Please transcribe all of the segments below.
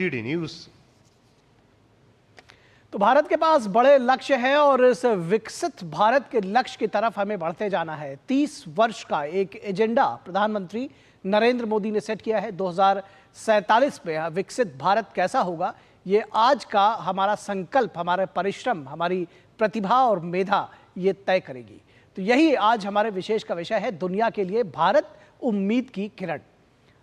DD news. तो भारत के पास बड़े लक्ष्य हैं और इस विकसित भारत के लक्ष्य की तरफ हमें बढ़ते जाना है। 30 वर्ष का एक एजेंडा प्रधानमंत्री नरेंद्र मोदी ने सेट किया है। 2047 में विकसित भारत कैसा होगा, ये आज का हमारा संकल्प, हमारे परिश्रम, हमारी प्रतिभा और मेधा ये तय करेगी। तो यही आज हमारे विशेष का विषय है, दुनिया के लिए भारत उम्मीद की किरण।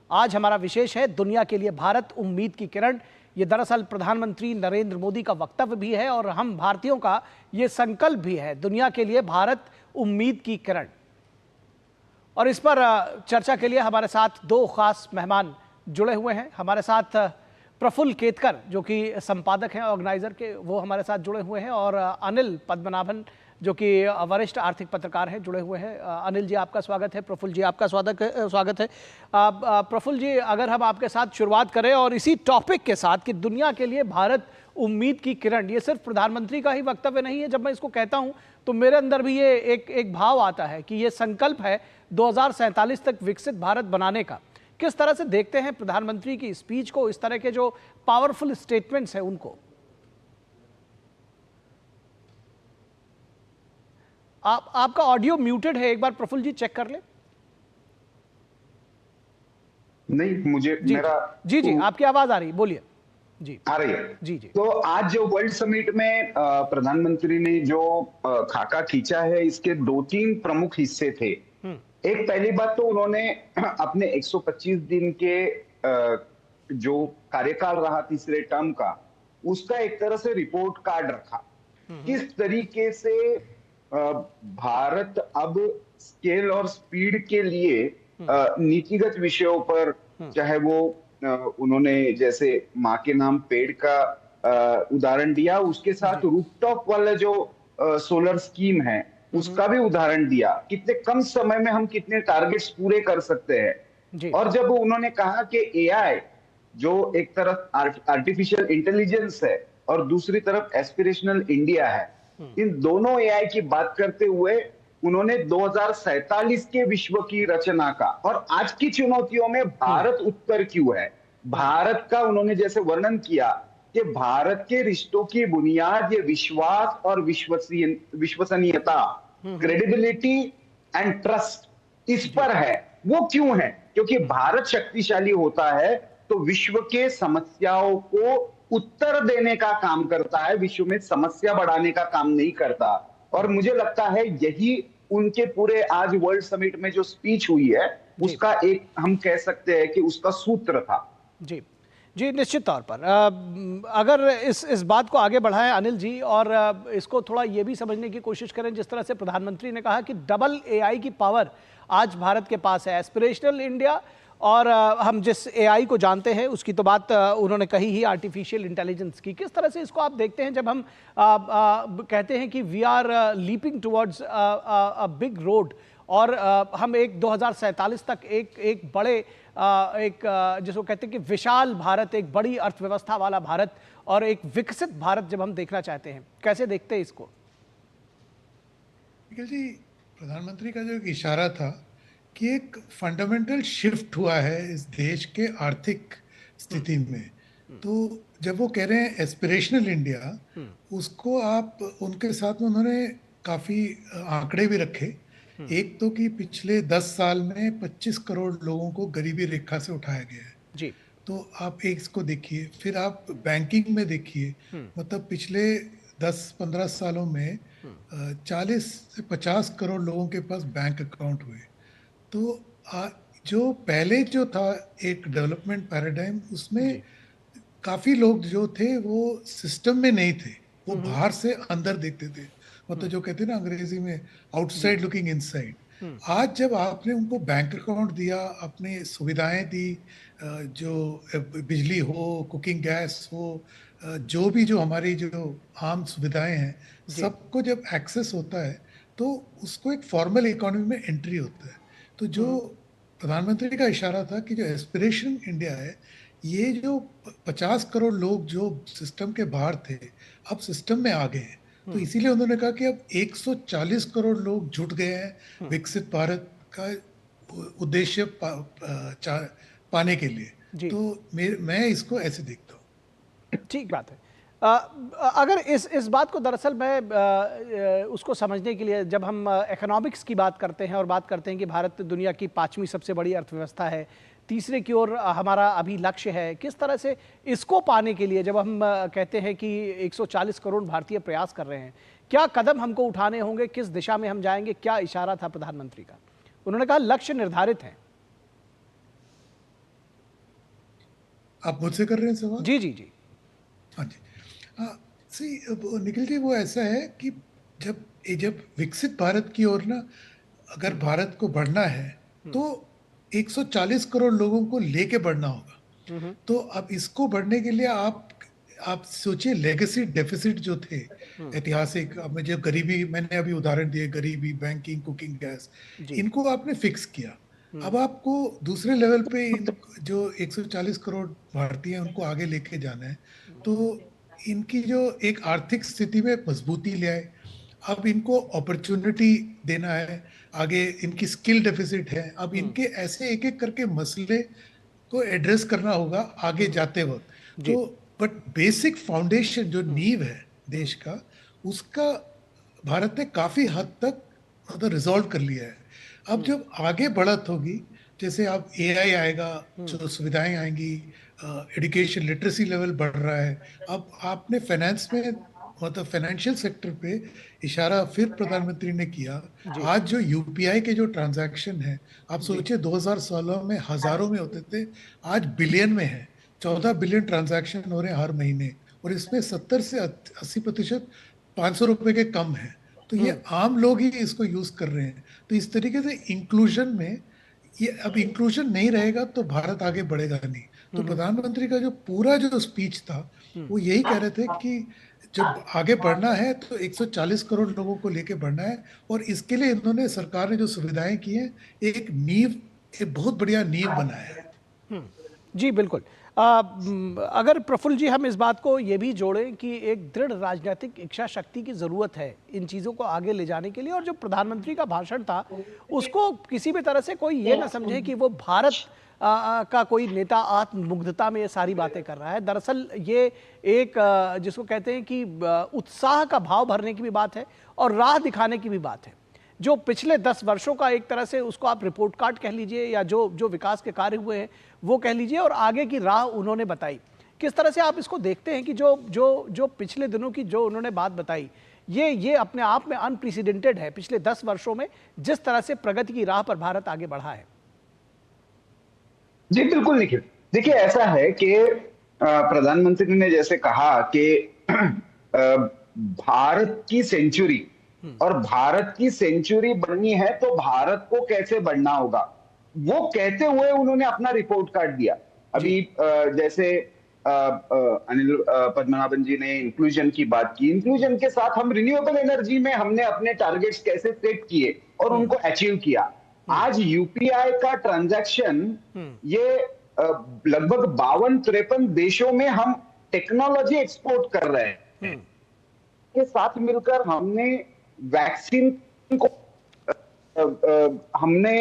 आज हमारा विशेष है दुनिया के लिए भारत उम्मीद की किरण। ये दरअसल प्रधानमंत्री नरेंद्र मोदी का वक्तव्य भी है और हम भारतीयों का ये संकल्प भी है, दुनिया के लिए भारत उम्मीद की किरण। और इस पर चर्चा के लिए हमारे साथ दो खास मेहमान जुड़े हुए हैं। हमारे साथ प्रफुल्ल केतकर जो कि संपादक हैं ऑर्गेनाइजर के, वो हमारे साथ जुड़े हुए हैं, और अनिल पद्मनाभन जो कि वरिष्ठ आर्थिक पत्रकार हैं, जुड़े हुए हैं। अनिल जी आपका स्वागत है, प्रफुल्ल जी आपका स्वागत है। प्रफुल्ल जी, अगर हम आपके साथ शुरुआत करें और इसी टॉपिक के साथ कि दुनिया के लिए भारत उम्मीद की किरण, ये सिर्फ प्रधानमंत्री का ही वक्तव्य नहीं है। जब मैं इसको कहता हूं तो मेरे अंदर भी ये एक भाव आता है कि ये संकल्प है 2047 तक विकसित भारत बनाने का। किस तरह से देखते हैं प्रधानमंत्री की स्पीच को, इस तरह के जो पावरफुल स्टेटमेंट्स हैं उनको? आपका ऑडियो म्यूटेड है, एक बार प्रफुल्ल जी चेक कर ले। नहीं, मुझे मेरा जी आपकी आवाज आ रही, बोलिए। जी आ रही है। जी। तो आज जो वर्ल्ड समिट में प्रधानमंत्री ने जो खाका खींचा है, इसके दो तीन प्रमुख हिस्से थे। एक, पहली बात तो उन्होंने अपने 125 दिन के जो कार्यकाल रहा तीसरे टर्म का, उसका एक तरह से रिपोर्ट कार्ड रखा। किस तरीके से भारत अब स्केल और स्पीड के लिए नीतिगत विषयों पर, चाहे वो उन्होंने जैसे माँ के नाम पेड़ का उदाहरण दिया, उसके साथ रूफटॉप वाला जो सोलर स्कीम है उसका भी उदाहरण दिया, कितने कम समय में हम कितने टारगेट्स पूरे कर सकते हैं। और जब उन्होंने कहा कि एआई जो एक तरफ आर्टिफिशियल इंटेलिजेंस है और दूसरी तरफ एस्पिरेशनल इंडिया है, इन दोनों एआई की बात करते हुए उन्होंने 2047 के विश्व की रचना का और आज की चुनौतियों में भारत उत्तर क्यों है, भारत का उन्होंने जैसे वर्णन किया कि भारत के रिश्तों की बुनियाद ये विश्वास और विश्वसनीयता, क्रेडिबिलिटी एंड ट्रस्ट, इस पर है। वो क्यों है? क्योंकि भारत शक्तिशाली होता है तो विश्व के समस्याओं को उत्तर देने का काम करता है, विश्व में समस्या बढ़ाने का काम नहीं करता। और मुझे लगता है यही उनके पूरे आज वर्ल्ड समिट में जो स्पीच हुई है उसका एक, हम कह सकते हैं कि उसका सूत्र था। जी जी, निश्चित तौर पर। अगर इस बात को आगे बढ़ाएं अनिल जी, और इसको थोड़ा ये भी समझने की कोशिश करें, जिस तरह से प्रधानमंत्री ने कहा कि डबल एआई की पावर आज भारत के पास है, एस्पिरेशनल इंडिया, और हम जिस एआई को जानते हैं उसकी तो बात उन्होंने कही ही, आर्टिफिशियल इंटेलिजेंस की। किस तरह से इसको आप देखते हैं जब हम कहते हैं कि we are leaping towards a big road, और हम एक 2047 तक एक बड़े जिसको कहते हैं कि विशाल भारत, एक बड़ी अर्थव्यवस्था वाला भारत और एक विकसित भारत जब हम देखना चाहते हैं, कैसे देखते हैं इसको? जी, प्रधानमंत्री का जो एक इशारा था कि एक फंडामेंटल शिफ्ट हुआ है इस देश के आर्थिक स्थिति में, तो जब वो कह रहे हैं एस्पिरेशनल इंडिया, उसको आप उनके साथ में उन्होंने काफ़ी आंकड़े भी रखे। एक तो कि पिछले 10 साल में 25 करोड़ लोगों को गरीबी रेखा से उठाया गया है जी। तो आप एक इसको देखिए, फिर आप बैंकिंग में देखिए, मतलब पिछले 10-15 सालों में 40 से 50 करोड़ लोगों के पास बैंक अकाउंट हुए। तो जो पहले जो था एक डेवलपमेंट पैराडाइम, उसमें काफ़ी लोग जो थे वो सिस्टम में नहीं थे, वो बाहर से अंदर देखते थे, मतलब जो कहते हैं ना अंग्रेजी में आउटसाइड लुकिंग इनसाइड। आज जब आपने उनको बैंक अकाउंट दिया, अपने सुविधाएं दी, जो बिजली हो, कुकिंग गैस हो, जो भी जो हमारी जो आम सुविधाएं हैं, सबको जब एक्सेस होता है तो उसको एक फॉर्मल इकोनॉमी में एंट्री होता है। तो जो प्रधानमंत्री का इशारा था कि जो एस्पिरेशन इंडिया है, ये जो 50 करोड़ लोग जो सिस्टम के बाहर थे अब सिस्टम में आ गए हैं, तो इसीलिए उन्होंने कहा कि अब 140 करोड़ लोग जुट गए हैं विकसित भारत का उद्देश्य पाने के लिए। तो मैं इसको ऐसे देखता हूँ। ठीक बात है। अगर इस बात को दरअसल मैं उसको समझने के लिए, जब हम इकोनॉमिक्स की बात करते हैं और बात करते हैं कि भारत दुनिया की 5वीं सबसे बड़ी अर्थव्यवस्था है, तीसरे की ओर हमारा अभी लक्ष्य है, किस तरह से इसको पाने के लिए जब हम कहते हैं कि 140 करोड़ भारतीय प्रयास कर रहे हैं, क्या कदम हमको उठाने होंगे, किस दिशा में हम जाएंगे? क्या इशारा था प्रधानमंत्री का? उन्होंने कहा लक्ष्य निर्धारित है। आप मुझसे कर रहे हैं सवाल? जी जी जी। हाँ जी। हाँ, सी निखिल जी, वो ऐसा है कि जब जब विकसित भारत की ओर ना अगर भारत को बढ़ना है तो 140 करोड़ लोगों को लेके बढ़ना होगा। तो अब इसको बढ़ने के लिए आप सोचिए, लेगेसी डेफिसिट जो थे ऐतिहासिक, अब जो गरीबी, मैंने अभी उदाहरण दिए, गरीबी, बैंकिंग, कुकिंग गैस, इनको आपने फिक्स किया। अब आपको दूसरे लेवल पे जो 140 करोड़ भारतीय हैं उनको आगे लेके जाना है, तो इनकी जो एक आर्थिक स्थिति में मजबूती ले आए, अब इनको अपॉर्चुनिटी देना है, आगे इनकी स्किल डेफिसिट है, अब इनके ऐसे एक एक करके मसले को एड्रेस करना होगा आगे जाते वक्त। तो बट बेसिक फाउंडेशन जो नींव है देश का, उसका भारत ने काफी हद तक मतलब रिजॉल्व कर लिया है। अब जब आगे बढ़त होगी, जैसे अब एआई आएगा, जो सुविधाएं आएंगी, एजुकेशन लिटरेसी लेवल बढ़ रहा है, अब आपने फाइनेंस में मतलब फाइनेंशियल सेक्टर पे इशारा फिर प्रधानमंत्री ने किया। आज जो यूपीआई के जो ट्रांजैक्शन है, आप सोचिए 2016 में हजारों में होते थे, आज बिलियन में है। 14 बिलियन ट्रांजैक्शन हो रहे हैं हर महीने, और इसमें 70 से 80% 500 रुपए के कम है। तो ये आम लोग ही इसको यूज कर रहे हैं। तो इस तरीके से इंक्लूजन में, ये अब इंक्लूजन नहीं रहेगा तो भारत आगे बढ़ेगा नहीं। तो प्रधानमंत्री का जो पूरा जो स्पीच था वो यही कह रहे थे कि जब आगे बढ़ना है तो 140 करोड़ लोगों को लेके बढ़ना है, और इसके लिए इन्होंने, सरकार ने जो सुविधाएं की हैं, एक नींव, एक बहुत बढ़िया नींव बनाया है। जी बिल्कुल। अगर प्रफुल्ल जी हम इस बात को ये भी जोड़ें कि एक दृढ़ राजनीतिक इच्छा शक्ति की ज़रूरत है इन चीज़ों को आगे ले जाने के लिए, और जो प्रधानमंत्री का भाषण था उसको किसी भी तरह से कोई ये ना समझे कि वो भारत का कोई नेता आत्ममुग्धता में ये सारी बातें कर रहा है। दरअसल ये एक जिसको कहते हैं कि उत्साह का भाव भरने की भी बात है और राह दिखाने की भी बात है। जो पिछले 10 वर्षों का एक तरह से उसको आप रिपोर्ट कार्ड कह लीजिए, या जो विकास के कार्य हुए हैं वो कह लीजिए, और आगे की राह उन्होंने बताई। किस तरह से आप इसको देखते हैं कि जो पिछले दिनों की जो उन्होंने बात बताई, ये अपने आप में अनप्रेसिडेंटेड है पिछले 10 वर्षों में, जिस तरह से प्रगति की राह पर भारत आगे बढ़ा है? जी बिल्कुल निखिल, देखिए ऐसा है कि प्रधानमंत्री ने जैसे कहा कि भारत की सेंचुरी, और भारत की सेंचुरी बननी है तो भारत को कैसे बढ़ना होगा, वो कहते हुए उन्होंने अपना रिपोर्ट कार्ड दिया। अभी जैसे अनिल पद्मनाभन जी ने इंक्लूजन की बात की, इंक्लूजन के साथ हम रिन्यूएबल एनर्जी में हमने अपने टारगेट्स कैसे सेट किए और उनको अचीव किया। आज यूपीआई का ट्रांजैक्शन, ये लगभग 52-53 देशों में हम टेक्नोलॉजी एक्सपोर्ट कर रहे हैं। के साथ मिलकर हमने वैक्सीन को हमने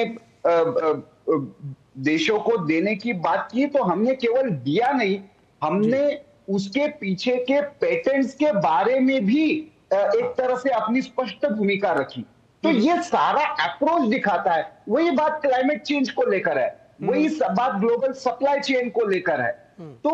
देशों को देने की बात की, तो हमने केवल दिया नहीं, हमने उसके पीछे के पेटेंट्स के बारे में भी एक तरह से अपनी स्पष्ट भूमिका रखी। तो ये सारा अप्रोच दिखाता है। वही बात क्लाइमेट चेंज को लेकर है, वही बात ग्लोबल सप्लाई चेन को लेकर है। तो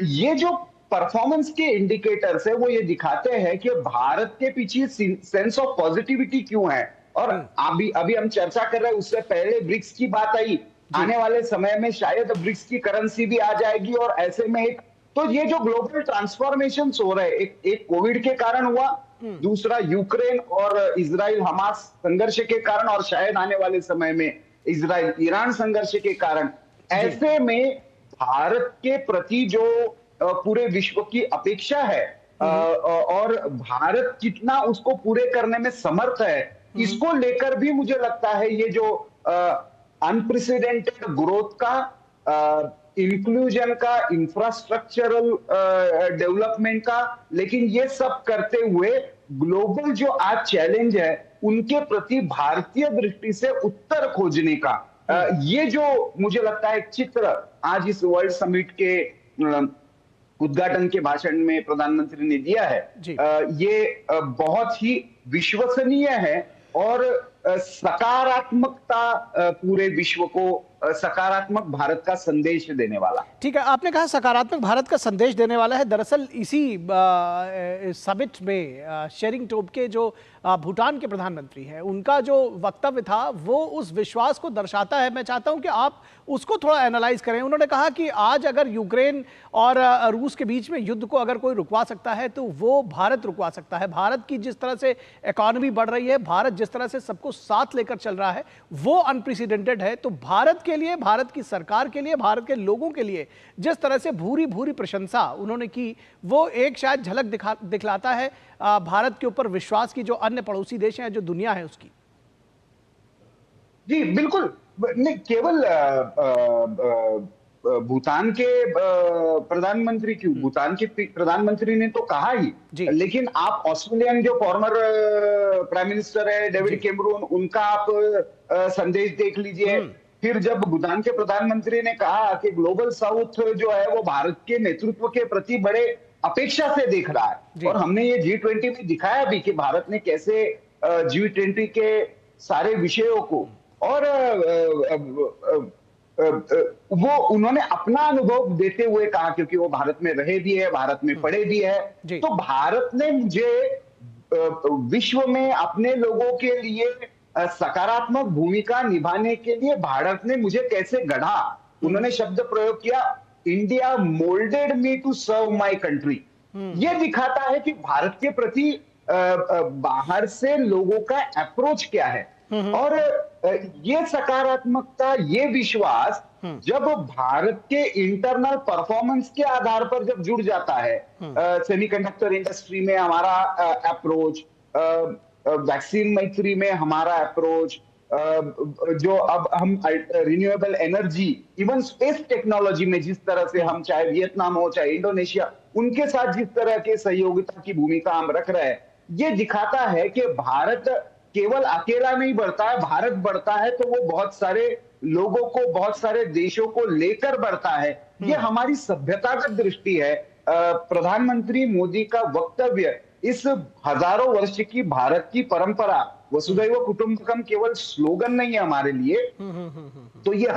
ये जो परफॉर्मेंस के इंडिकेटर्स है वो ये दिखाते हैं कि भारत के पीछे सेंस ऑफ पॉजिटिविटी क्यों है। और अभी हम चर्चा कर रहे हैं, उससे पहले ब्रिक्स की बात आई, आने वाले समय में शायद ब्रिक्स की करेंसी भी आ जाएगी, और ऐसे में एक, तो ये जो ग्लोबल ट्रांसफॉर्मेशन हो रहे हैं, एक कोविड के कारण हुआ, दूसरा यूक्रेन और इजराइल हमास संघर्ष के कारण, और शायद आने वाले समय में इजराइल ईरान संघर्ष के कारण, ऐसे में भारत के प्रति जो पूरे विश्व की अपेक्षा है और भारत कितना उसको पूरे करने में समर्थ है, इसको लेकर भी मुझे लगता है ये जो अनप्रेसिडेंटेड ग्रोथ का, इंक्लूजन का, इंफ्रास्ट्रक्चरल डेवलपमेंट का, लेकिन ये सब करते हुए ग्लोबल जो आज चैलेंज है उनके प्रति भारतीय दृष्टि से उत्तर खोजने का, ये जो मुझे लगता है चित्र आज इस वर्ल्ड समिट के उद्घाटन के भाषण में प्रधानमंत्री ने दिया है, ये बहुत ही विश्वसनीय है और सकारात्मकता पूरे विश्व को सकारात्मक भारत का संदेश देने वाला। ठीक है, आपने कहा सकारात्मक भारत का संदेश देने वाला है। दरअसल इसी समिट में शेरिंग टोब्गे जो भूटान के प्रधानमंत्री हैं, उनका जो वक्तव्य था वो उस विश्वास को दर्शाता है। मैं चाहता हूं कि आप उसको थोड़ा एनालाइज करें। उन्होंने कहा कि आज अगर यूक्रेन और रूस के बीच में युद्ध को अगर कोई रुकवा सकता है तो वो भारत रुकवा सकता है। भारत की जिस तरह से इकोनॉमी बढ़ रही है, भारत जिस तरह से सबको साथ लेकर चल रहा है, वो अनप्रेसिडेंटेड है। तो भारत के लिए, भारत की सरकार के लिए, भारत के लोगों के लिए जिस तरह से भूरी भूरी प्रशंसा उन्होंने की, वो एक शायद झलक दिखलाता है भारत के ऊपर विश्वास की जो अन्य पड़ोसी देश हैं, जो दुनिया है उसकी। जी बिल्कुल, नहीं केवल भूटान के प्रधानमंत्री क्यों, भूटान के प्रधानमंत्री ने तो कहा ही, लेकिन आप ऑस्ट्रेलियन जो फॉर्मर प्राइम मिनिस्टर है डेविड कैमरून, उनका आप संदेश देख लीजिए। फिर जब भूटान के प्रधानमंत्री ने कहा कि ग्लोबल साउथ जो है वो भारत के नेतृत्व के प्रति बड़े अपेक्षा से देख रहा है, और हमने ये G20 में दिखाया भी कि भारत ने कैसे G20 के सारे विषयों को, और वो उन्होंने अपना अनुभव देते हुए कहा, क्योंकि वो भारत में रहे भी है, भारत में पढ़े भी है। तो भारत ने मुझे विश्व में अपने लोगों के लिए सकारात्मक भूमिका निभाने के लिए भारत ने मुझे कैसे गढ़ा, उन्होंने शब्द प्रयोग किया, India moulded me to serve my country. ये दिखाता है कि भारत के प्रति बाहर से लोगों का अप्रोच क्या है, और ये सकारात्मकता, ये विश्वास जब भारत के इंटरनल परफॉर्मेंस के आधार पर जब जुड़ जाता है, सेमीकंडक्टर इंडस्ट्री में हमारा अप्रोच, वैक्सीन मैत्री में हमारा अप्रोच, जो अब हम renewable energy, even space technology में जिस तरह से हम, चाहे वियतनाम हो चाहे इंडोनेशिया, उनके साथ जिस तरह के सहयोगिता की भूमिका हम रख रहे हैं, ये दिखाता है कि भारत केवल अकेला नहीं बढ़ता है, भारत बढ़ता है तो वो बहुत सारे लोगों को, बहुत सारे देशों को लेकर बढ़ता है। ये हमारी सभ्यतागत दृष्टि है। प्रधानमंत्री मोदी का वक्तव्य इस हजारों वर्ष की भारत की परंपरा, वसुधैव कुटुंबकम केवल स्लोगन नहीं है हमारे लिए, तो ये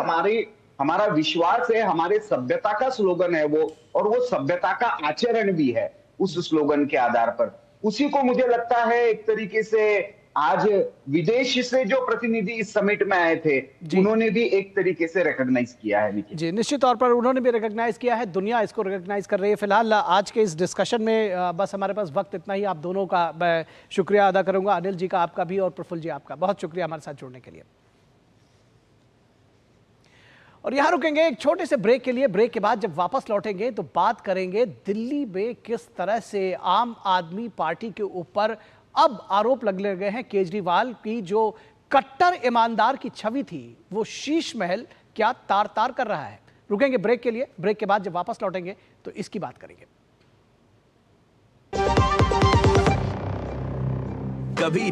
हमारा विश्वास है, हमारे सभ्यता का स्लोगन है वो, और वो सभ्यता का आचरण भी है उस स्लोगन के आधार पर। उसी को मुझे लगता है एक तरीके से आज विदेश से जो प्रतिनिधि इस समिट में आए थे, उन्होंने भी एक तरीके से रिकॉग्नाइज किया है। जी, निश्चित तौर पर उन्होंने भी रिकॉग्नाइज किया है, दुनिया इसको रिकॉग्नाइज कर रही है। फिलहाल आज के इस डिस्कशन में बस हमारे पास वक्त इतना ही। आप दोनों का मैं शुक्रिया अदा करूंगा, अनिल जी का आपका भी, और प्रफुल्ल जी आपका बहुत शुक्रिया हमारे साथ जुड़ने के लिए। और यहाँ रुकेंगे एक छोटे से ब्रेक के लिए। ब्रेक के बाद जब वापस लौटेंगे तो बात करेंगे दिल्ली में किस तरह से आम आदमी पार्टी के ऊपर अब आरोप लगने लगे हैं। केजरीवाल की जो कट्टर ईमानदार की छवि थी, वो शीश महल क्या तार तार कर रहा है। रुकेंगे ब्रेक के लिए। ब्रेक के बाद जब वापस लौटेंगे तो इसकी बात करेंगे।